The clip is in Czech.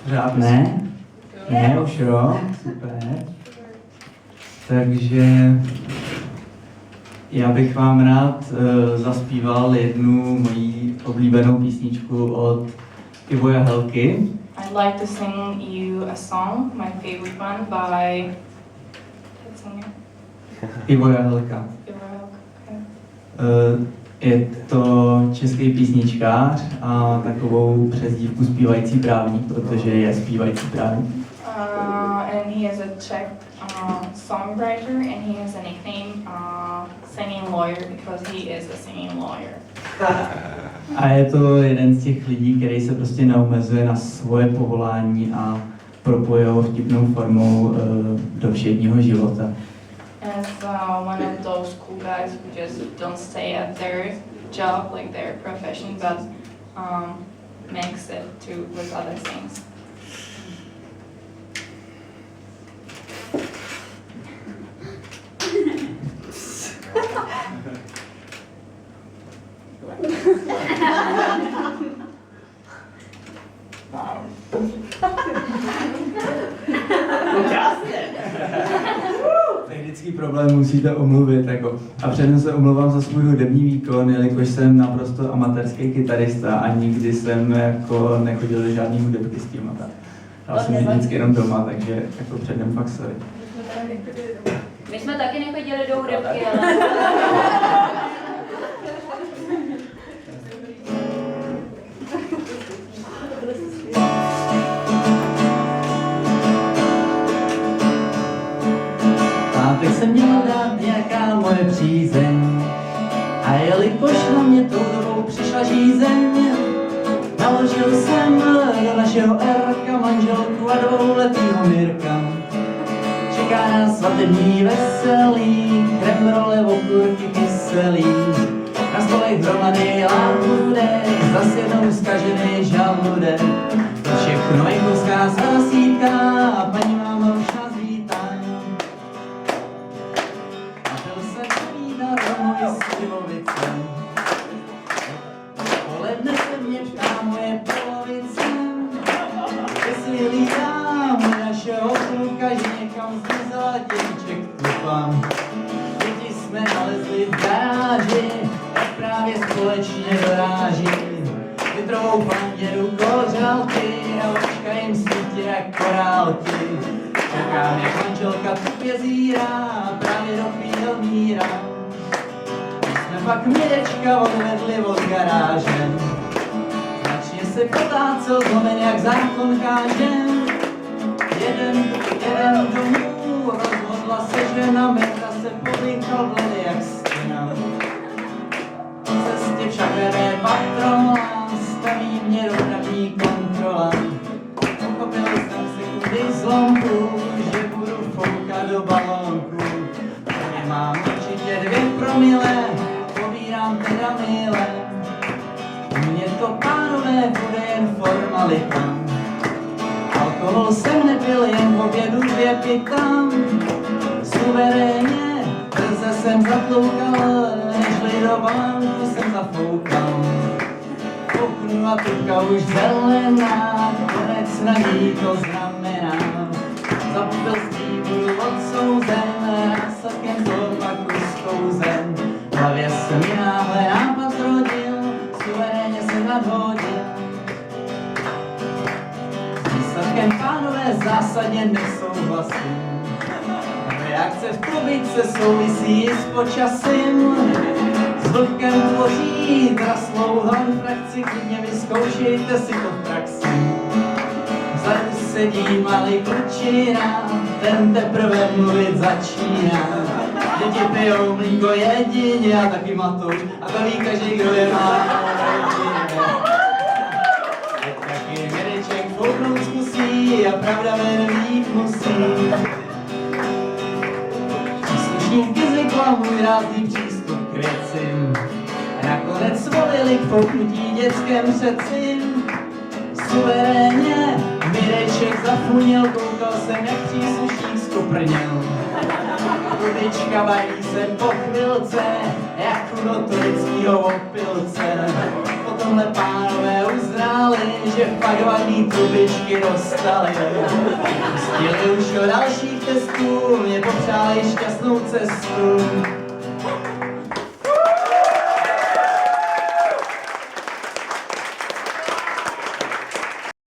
Pořád ne? Ne, už jo, super. Takže já bych vám rád zaspíval jednu moji oblíbenou písničku od Ivoje Helky. I'd like to sing you a song, my favorite one by Ivoje Helka. Je to český písničkář a takovou přezdívku zpívající právník, protože je zpívající právník. And he is a Czech songwriter, and he has a nickname singing lawyer because he is a singing lawyer. A je to jeden z těch lidí, který se prostě neomezuje na svoje povolání a propojuje ho vtipnou formou do všedního života. As one of those cool guys who just don't stay at their job, like their profession, but makes it to with other things. Technický problém musíte omluvit, jako. A předem se omlouvám za svůj hudební výkon, jelikož jsem naprosto amatérský kytarista a nikdy jsem jako nechodil do žádný hudebky s tím a tak. Dal jsem je vždycky jenom doma, takže jako předem fakt sorry. My jsme taky nechodili do hudebky, ale... A teď jsem měl dát nějaká moje přízeň. A jelikož na mě tou dobou přišla žízeň, naložil jsem do našeho Erka manželku a dvouletýho Mirka. Čeká nás svatební veselí, kremrole, okurky kyselý. Na stolech hromady láhudek, zas jednou zkažený žaludek. To všechno venkovská zhasítka a paní máma už nás vítá. A byl jsem povídat o moji slivovice. Poledne se mě ptá moje polovice, jestli hlídám našeho kluka, že někam zmizela děvíček tlupa. Děti jsme nalezli v garáži, tak právě společně doráží. Vytrovou panděru kořálky a očka jim svítí jak korálky. Čekám, jak manželka tupě zírá, právě dopíjel míra. My jsme pak Mirečka odvedli od garáže. Značně se potácel zlomen, jak zákon káže. Jeden domů, rozhodla se žena, Mirka se povýchal vledy jak stěna. V cestě však vede patrola, staví mě dopravní kontrola. Pochopil jsem sekundy zlomku, že budu foukat do balónku. Mě mám určitě 2 promile, pobírám teda mile. U mě to, pánové, bude jen formalita. Alkohol jsem nepil, jen v obědu 2 pita. Suverénně, brze jsem zatloukal, nežli do balónku jsem zafoukal. Kouknu a tupka už zelená, konec na ní to znamená. Za popilství budu odsouzen, následkem toho pak zkouzen. V hlavě se mi náhle nápad zrodil, suverénně se nadhodil. S výsledkem, pánové, zásadně nesouhlasím. Reakce v pobytce souvisí s počasím. S vlhkem tvoří draslou hlavní frakci, klidně vyzkoušejte si to v praxi. Vzadu sedí malý klučina, ten teprve mluvit začíná. Děti pijou mlíko jedině a taky matouš a baví každý, kdo je má. Taky Mireček fouknout zkusí a pravda ven vít musí. Příslušník zvykla můj rázný přístup k věcim. A nakonec volili k fouknutí dětském přecim. Suverénně Mireček zafunil, koukal jsem, jak příslušník skuprněl. Kudička vají se po chvilce, jak u notorickýho opilce. Potom tomhle pánové uznali, že fakt vadný trubičky dostali. Pustili už o dalších testů, mě popřáli šťastnou cestu.